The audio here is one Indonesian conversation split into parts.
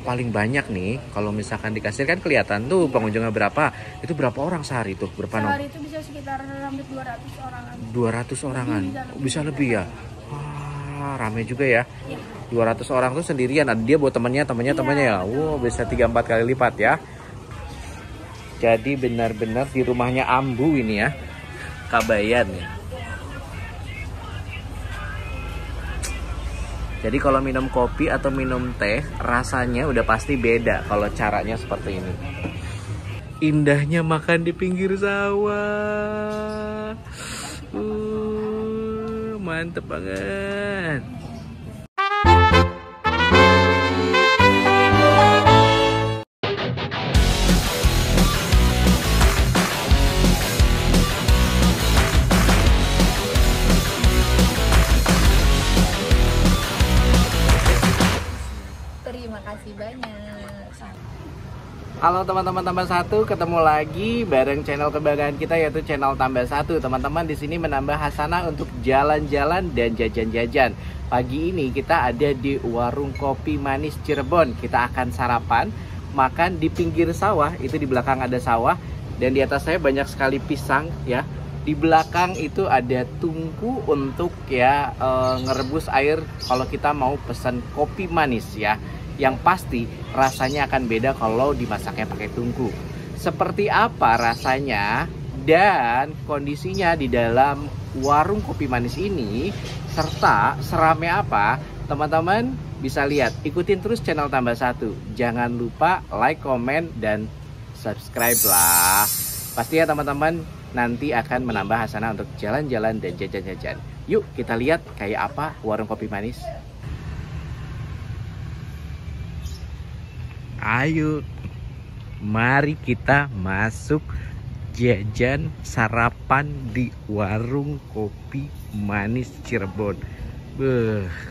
paling banyak nih, kalau misalkan di kasir kan kelihatan tuh pengunjungnya berapa. Itu berapa orang sehari tuh? Berapa nom? Sehari itu bisa sekitar hampir 200 orangan. 200 orangan. Bisa lebih ya? Wah, rame juga ya. Iya. 200 orang tuh sendirian. Ada dia buat temannya ya. Wow, bisa 3-4 kali lipat ya. Jadi benar-benar di rumahnya Ambu ini ya. Kabayan ya. Jadi kalau minum kopi atau minum teh, rasanya udah pasti beda kalau caranya seperti ini. Indahnya makan di pinggir sawah. Mantep banget. Terima kasih banyak. Halo teman-teman tambah satu, ketemu lagi bareng channel kebanggaan kita yaitu channel tambah satu. Teman-teman di sini menambah hasanah untuk jalan-jalan dan jajan-jajan. Pagi ini kita ada di warung kopi manis Cirebon. Kita akan sarapan, makan di pinggir sawah. Itu di belakang ada sawah dan di atas saya banyak sekali pisang ya. Di belakang itu ada tungku untuk ya ngerebus air kalau kita mau pesan kopi manis ya. Yang pasti rasanya akan beda kalau dimasaknya pakai tungku. Seperti apa rasanya dan kondisinya di dalam warung kopi manis ini serta seramai apa, teman-teman bisa lihat. Ikutin terus channel tambah satu. Jangan lupa like, komen, dan subscribe lah. Pasti ya teman-teman, nanti akan menambah hasanah untuk jalan-jalan dan jajan-jajan. Yuk kita lihat kayak apa warung kopi manis. Ayo, mari kita masuk jajan sarapan di warung kopi manis Cirebon.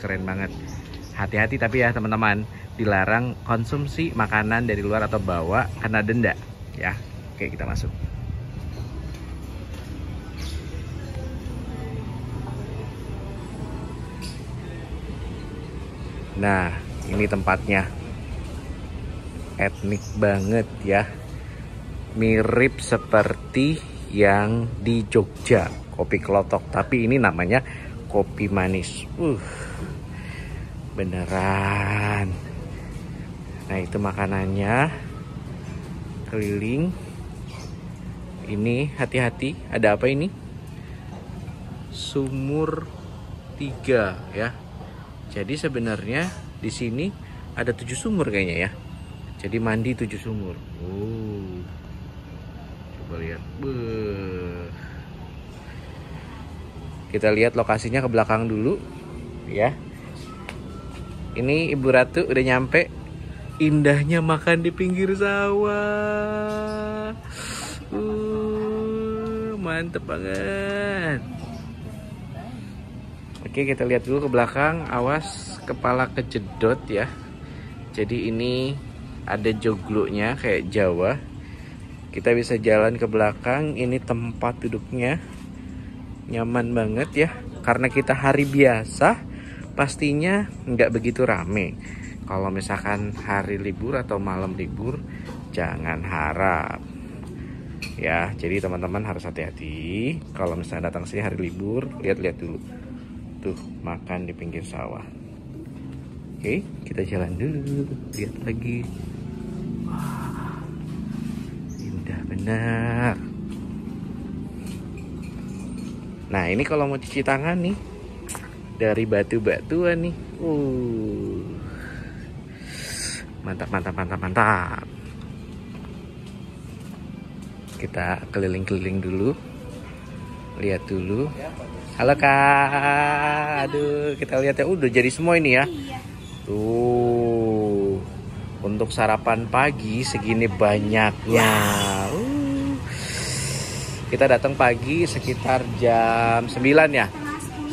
Keren banget. Hati-hati tapi ya teman-teman, dilarang konsumsi makanan dari luar atau bawa kena denda ya. Oke, kita masuk. Nah, ini tempatnya. Etnik banget ya, mirip seperti yang di Jogja, kopi kelotok, tapi ini namanya kopi manis. Beneran. Nah itu makanannya keliling. Ini hati-hati, ada apa ini? Sumur 3 ya. Jadi sebenarnya di sini ada 7 sumur kayaknya ya. Jadi mandi 7 sumur. Coba lihat. Kita lihat lokasinya ke belakang dulu ya. Ini Ibu Ratu udah nyampe. Indahnya makan di pinggir sawah. Mantep banget. Oke, kita lihat dulu ke belakang. Awas kepala kejedot ya. Jadi ini ada jogloknya kayak Jawa. Kita bisa jalan ke belakang. Ini tempat duduknya nyaman banget ya. Karena kita hari biasa, pastinya nggak begitu rame. Kalau misalkan hari libur atau malam libur, jangan harap ya. Jadi teman-teman harus hati-hati. Kalau misalnya datang sini hari libur, lihat-lihat dulu. Tuh, makan di pinggir sawah. Oke, kita jalan dulu. Lihat lagi. Wah, indah benar. Nah ini kalau mau cuci tangan nih, dari batu-batuan nih. Mantap, mantap, mantap, mantap. Kita keliling-keliling dulu. Lihat dulu. Halo Kak. Aduh, kita lihat ya. Udah jadi semua ini ya. Iya. Tuh, untuk sarapan pagi segini banyaknya. Kita datang pagi sekitar jam 9 ya,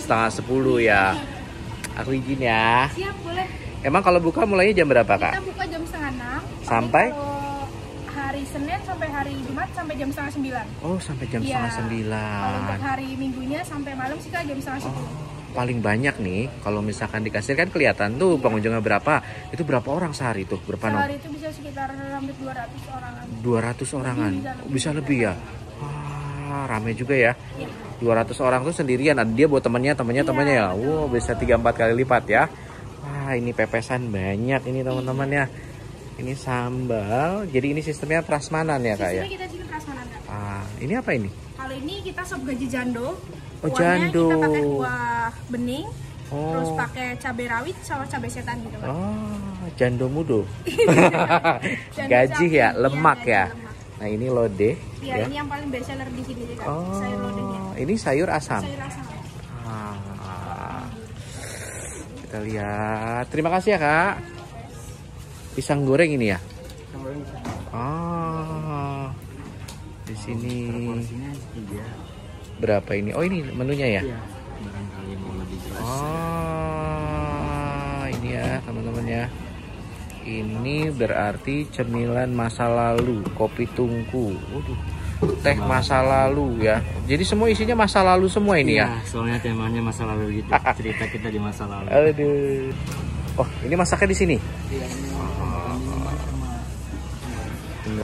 setengah 10 ya. Aku izin ya. Siap, boleh. Emang kalau buka mulainya jam berapa Kak? Kita buka jam 8:30. Sampai? Kalau hari Senin sampai hari Jumat sampai jam 8:30. Oh, sampai jam Iya. setengah 9. Kalau untuk hari Minggunya sampai malam sih Kak jam 9:30. paling banyak nih kalau misalkan di kasir kan kelihatan tuh pengunjungnya berapa. Itu berapa orang sehari tuh? Berapa Sehari itu bisa sekitar hampir 200 orangan. 200 orangan. Bisa lebih ya? Wah, rame juga ya. Iya. 200 orang tuh sendirian. Ada dia buat temannya ya. Wow, bisa 3-4 kali lipat ya. Wah, ini pepesan banyak ini teman-teman ya. Ini sambal. Jadi ini sistemnya prasmanan ya, Kak ya? Sistemnya kita sini prasmanan, Kak. Ah, ini apa ini? Kali ini kita sop gaji jando. Oh, Kuahnya jando. kita pakai kuah bening, Oh. terus pakai cabai rawit sama cabai setan gitu, Kak. Oh, jando mudo. Jando Gaji sapi, ya, lemak gaji ya. lemak. Nah, ini lodeh. Iya, ya. ini yang paling best seller di sini, Kak. Oh, Sayur lodehnya. ini sayur asam. Sayur asam. Ah, kita lihat. Terima kasih ya, Kak. Pisang goreng ini ya. Oh, di sini berapa ini? Oh, ini menunya ya. Barangkali mau lebih jelas. Oh, ini ya teman-teman ya. Ini berarti cemilan masa lalu, kopi tungku. Waduh, teh masa lalu ya. Jadi semua isinya masa lalu semua ini ya. Soalnya temanya masa lalu gitu. Cerita kita di masa lalu. Aduh. Oh, ini masaknya di sini.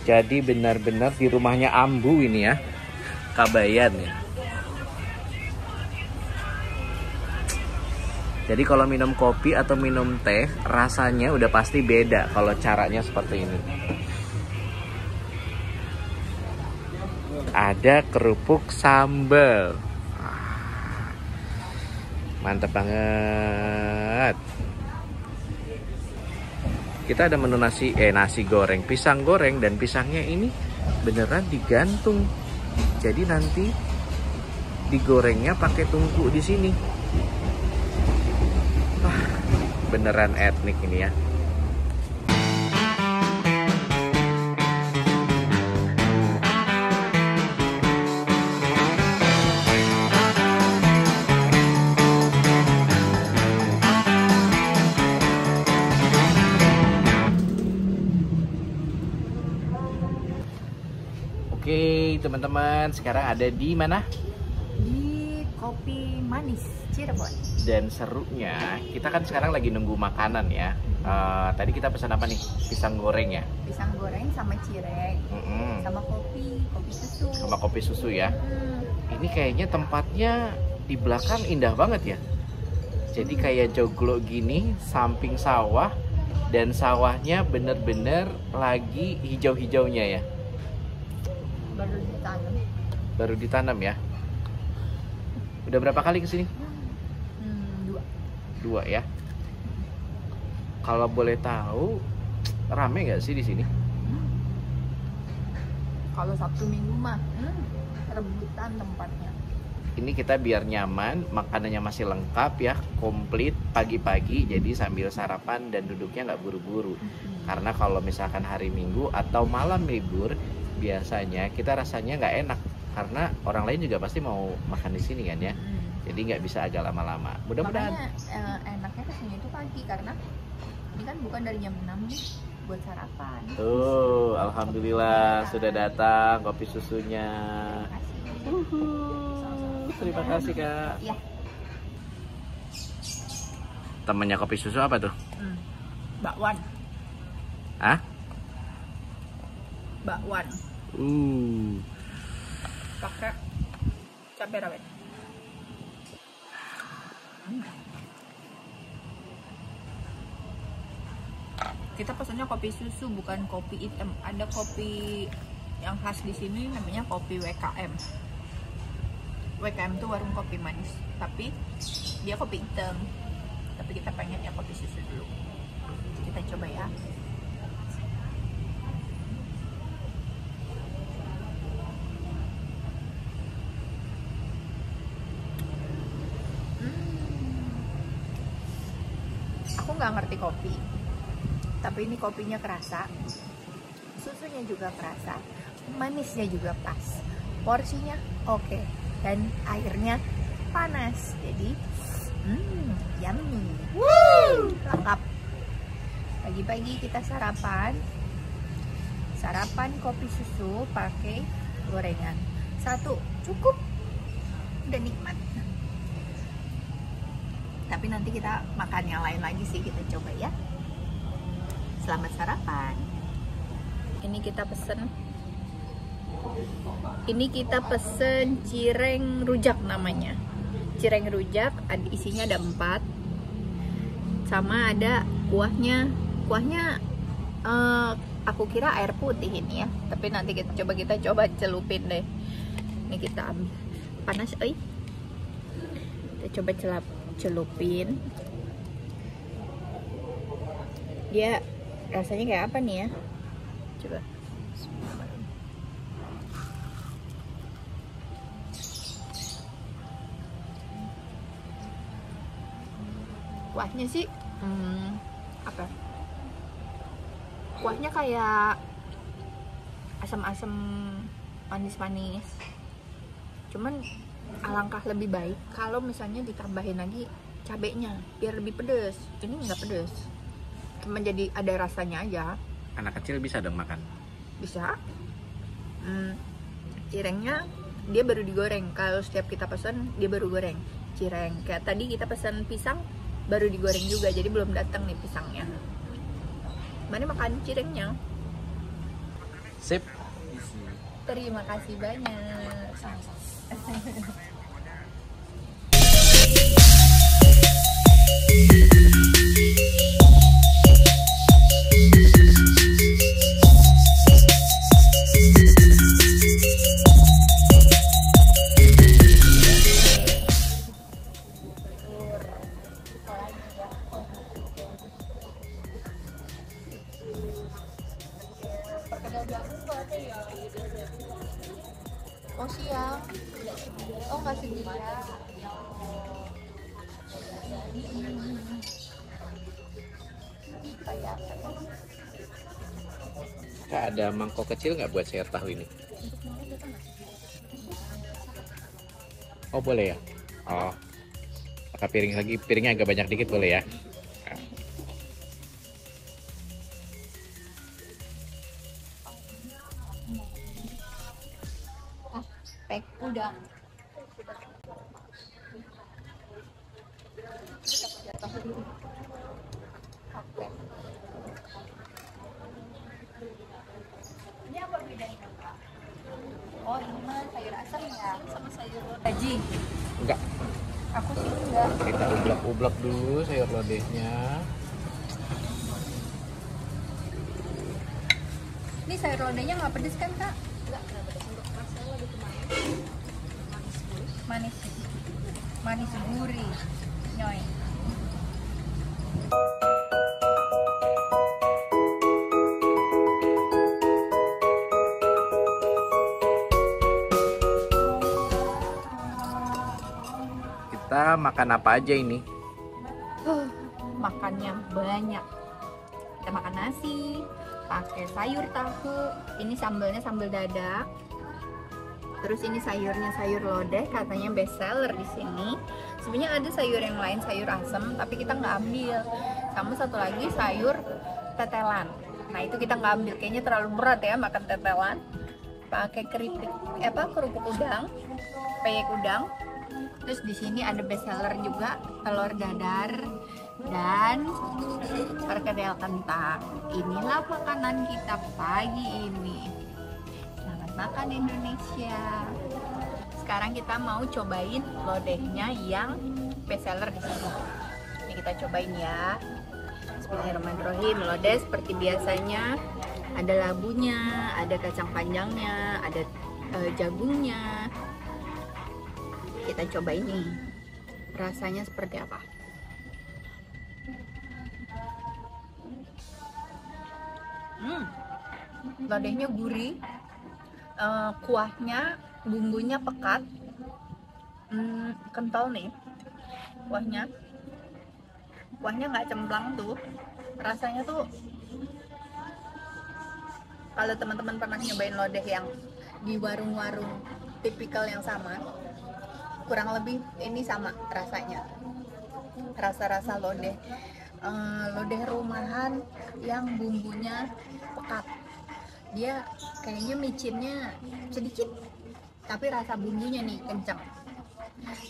Jadi benar-benar di rumahnya Ambu ini ya. Kabayan ya. Jadi kalau minum kopi atau minum teh, rasanya udah pasti beda kalau caranya seperti ini. Ada kerupuk sambal. Mantap banget. Kita ada menu nasi goreng, pisang goreng, dan pisangnya ini beneran digantung. Jadi nanti digorengnya pakai tungku di sini. Wah, beneran etnik ini ya. Oke, teman-teman, sekarang ada di mana? Di Kopi Manis Cirebon. Dan serunya, kita kan sekarang lagi nunggu makanan ya. Tadi kita pesan apa nih? Pisang goreng ya? Pisang goreng sama cireng, sama kopi susu. Sama kopi susu ya. Ini kayaknya tempatnya di belakang indah banget ya. Jadi kayak joglo gini, samping sawah, dan sawahnya bener-bener lagi hijau-hijaunya ya. Baru ditanam. Baru ditanam ya. Udah berapa kali kesini? 2 ya. Kalau boleh tahu, rame nggak sih di sini? Kalau Sabtu Minggu mah rebutan tempatnya. Ini kita biar nyaman, makanannya masih lengkap ya, komplit pagi-pagi, jadi sambil sarapan dan duduknya nggak buru-buru. Karena kalau misalkan hari Minggu atau malam libur, biasanya kita rasanya nggak enak karena orang lain juga pasti mau makan di sini kan ya. Jadi nggak bisa agak lama-lama. Mudah-mudahan. Makanya enaknya kesini itu pagi karena ini kan bukan dari jam 6 nih buat sarapan. Tuh, alhamdulillah sudah datang kopi susunya. Terima kasih Kak. Iya. Temannya kopi susu apa tuh? Bakwan. Hah? Bakwan. Pakai cabai rawit. Kita pesannya kopi susu bukan kopi hitam. Ada kopi yang khas di sini namanya kopi WKM. WKM itu warung kopi manis, tapi dia kopi hitam. Tapi kita pengen ya kopi susu dulu. Kita coba ya. Aku nggak ngerti kopi, tapi ini kopinya kerasa, susunya juga kerasa, manisnya juga pas, porsinya oke, dan airnya panas, jadi yummy, lengkap. Pagi-pagi kita sarapan kopi susu pakai gorengan, 1 cukup, udah nikmat. Tapi nanti kita makan yang lain lagi sih, kita coba ya. Selamat sarapan. Ini kita pesen cireng rujak namanya. Cireng rujak, isinya ada 4, sama ada kuahnya. Aku kira air putih ini ya, tapi nanti kita coba celupin deh. Ini kita ambil, panas kita coba celupin. Dia rasanya kayak apa nih ya, coba. Kuahnya sih apa? Kuahnya kayak asam-asam, manis-manis. Cuman alangkah lebih baik kalau misalnya ditambahin lagi cabenya biar lebih pedes. Ini nggak pedes, cuma jadi ada rasanya aja. Anak kecil bisa dong makan? Bisa. Cirengnya dia baru digoreng. Kalau setiap kita pesan dia baru goreng cireng. Kayak tadi kita pesan pisang baru digoreng juga, jadi belum datang nih pisangnya. Mana makan cirengnya? Sip. Terima kasih banyak. Oh siang. Oh nggak sendirian. Kak, ada mangkok kecil nggak buat sayur tahu ini? Oh boleh ya? Oh, pakai piring lagi, piringnya agak banyak dikit boleh ya? Pek udang. Ini apa bedanya, Kak? Oh, ini mah sayur asam ya, sama sayur gaji. Enggak. Aku sih enggak. Kita ublak-ublak dulu sayur lodehnya. Ini sayur lodehnya nggak pedes kan, Kak? Enggak pedes. Untuk rasanya lebih manis. Manis gurih. Nyoy. Kita makan apa aja ini? Makannya banyak. Kita makan nasi, pakai sayur tahu. Ini sambalnya sambal dadak. Terus ini sayurnya sayur lodeh, katanya best seller di sini. Sebenarnya ada sayur yang lain, sayur asem, tapi kita nggak ambil. Sama satu lagi sayur tetelan. Nah itu kita nggak ambil, kayaknya terlalu berat ya makan tetelan. Pakai kerupuk udang, peyek udang. Terus di sini ada best seller juga, telur dadar dan perkedel kentang. Inilah makanan kita pagi ini. Selamat makan Indonesia. Sekarang kita mau cobain lodehnya yang best seller di sini. Ini kita cobain ya. Bismillahirrahmanirrahim. Lodeh seperti biasanya ada labunya, ada kacang panjangnya, ada jagungnya. Kita coba ini rasanya seperti apa. Lodehnya gurih, kuahnya, bumbunya pekat, kental nih kuahnya nggak cemplang tuh. Rasanya tuh kalau teman-teman pernah nyobain lodeh yang di warung-warung tipikal yang sama, kurang lebih ini sama rasanya, rasa-rasa lodeh rumahan yang bumbunya pekat. Dia kayaknya micinnya sedikit, tapi rasa bumbunya nih kencang.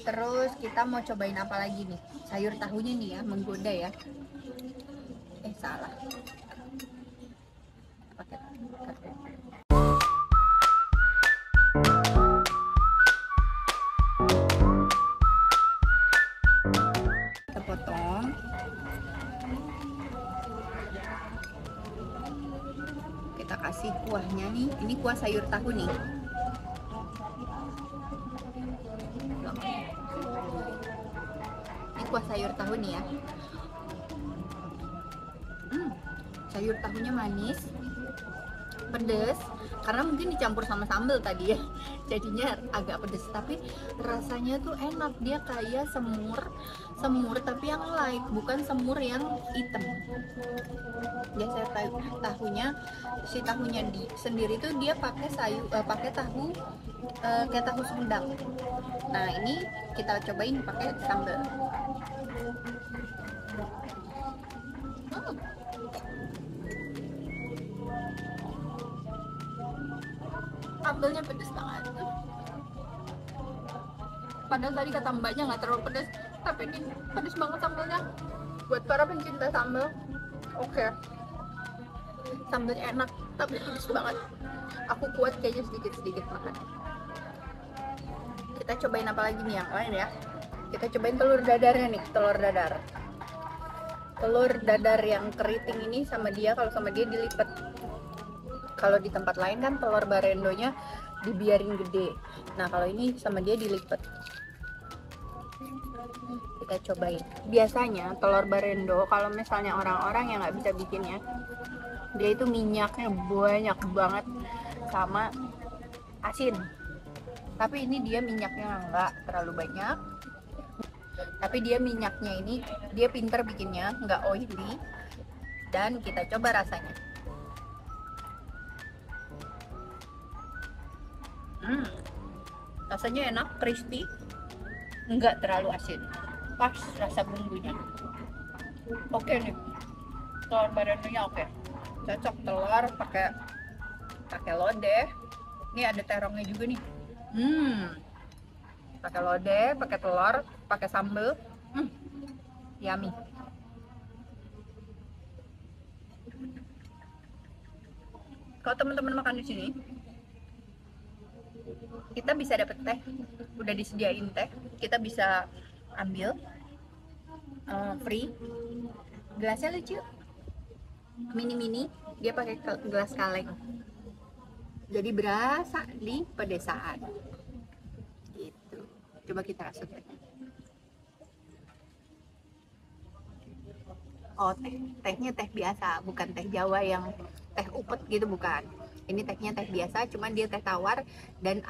Terus kita mau cobain apa lagi nih? Sayur tahunya nih ya, menggoda ya. Salah. Oke. Kita potong. Kita kasih kuahnya nih. Ini kuah sayur tahu nih. Ini kuah sayur tahu nih ya. Sayur tahunya manis, pedas, karena mungkin dicampur sama sambal tadi ya, jadinya agak pedas. Tapi rasanya tuh enak, dia kayak semur tapi yang light, bukan semur yang hitam. Biasa si tahunya sendiri tuh dia pakai pakai tahu kayak tahu Sumedang. Nah ini kita cobain pakai sambal. Sambalnya pedes banget. Padahal tadi kata mbaknya nggak terlalu pedes, tapi ini pedes banget sambalnya. Buat para pencinta sambal, oke. Sambalnya enak, tapi pedes banget. Aku kuat kayaknya sedikit makan. Kita cobain apa lagi nih yang lain ya? Kita cobain telur dadarnya nih, telur dadar yang keriting ini sama dia, kalau sama dia dilipat. Kalau di tempat lain kan telur barendonya dibiarin gede. Nah kalau ini sama dia dilipat. Kita cobain. Biasanya telur barendo kalau misalnya orang-orang yang nggak bisa bikinnya, dia itu minyaknya banyak banget sama asin. Tapi ini dia minyaknya nggak terlalu banyak. Tapi dia minyaknya ini dia pinter bikinnya, nggak oily. Dan kita coba rasanya. Rasanya enak, crispy, nggak terlalu asin, pas rasa bumbunya. Oke nih, telur barendonya oke, cocok telur pakai lodeh. Ini ada terongnya juga nih. Pakai lodeh, pakai telur, pakai sambal, yummy. Kalau teman-teman makan di sini, kita bisa dapet teh, udah disediain teh, kita bisa ambil free. Gelasnya lucu, mini, dia pakai gelas kaleng, jadi berasa di pedesaan gitu. Coba kita rasa teh. Oh, tehnya teh biasa, bukan teh Jawa yang teh upet gitu, bukan. Ini tehnya teh biasa, cuman dia teh tawar dan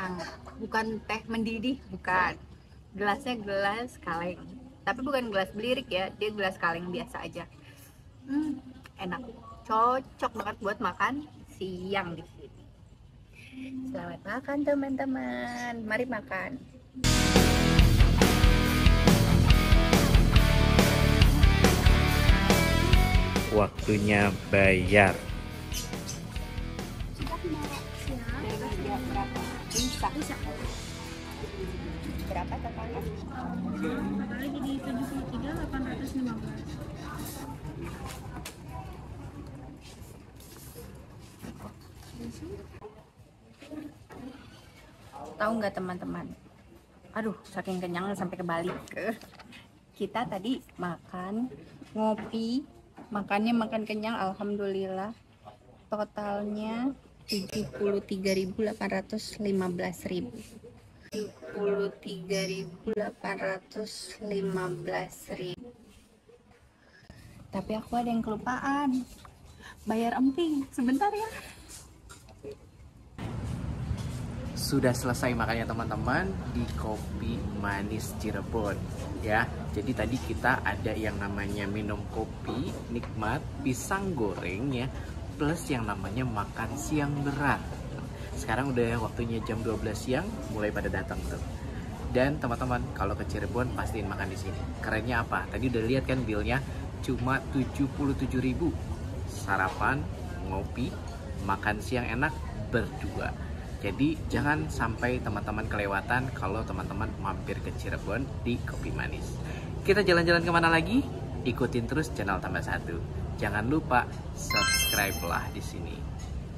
bukan teh mendidih, bukan. Gelasnya gelas kaleng, tapi bukan gelas belirik ya, dia gelas kaleng biasa aja. Enak, cocok banget buat makan siang di sini. Selamat makan teman-teman, mari makan. Waktunya bayar. Berapa totalnya? Lagi di 73.815. Tahu nggak teman-teman? Aduh, saking kenyang sampai kebalik. Kita tadi makan, ngopi, makan kenyang, alhamdulillah. Totalnya 73.815.000. 73.815.000. Tapi aku ada yang kelupaan. Bayar emping. Sebentar ya. Sudah selesai makannya teman-teman di Kopi Manis Cirebon ya. Jadi tadi kita ada yang namanya minum kopi nikmat, pisang goreng ya, plus yang namanya makan siang berat. Sekarang udah waktunya jam 12 siang, mulai pada datang tuh. Dan teman-teman kalau ke Cirebon pastiin makan di sini. Kerennya apa? Tadi udah lihat kan bilnya, cuma 77.000. Sarapan, ngopi, makan siang enak berdua. Jadi jangan sampai teman-teman kelewatan kalau teman-teman mampir ke Cirebon di Kopi Manis. Kita jalan-jalan kemana lagi? Ikutin terus channel Tambah Satu. Jangan lupa subscribe lah di sini.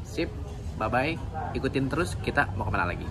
Sip, bye-bye. Ikutin terus kita mau kemana lagi.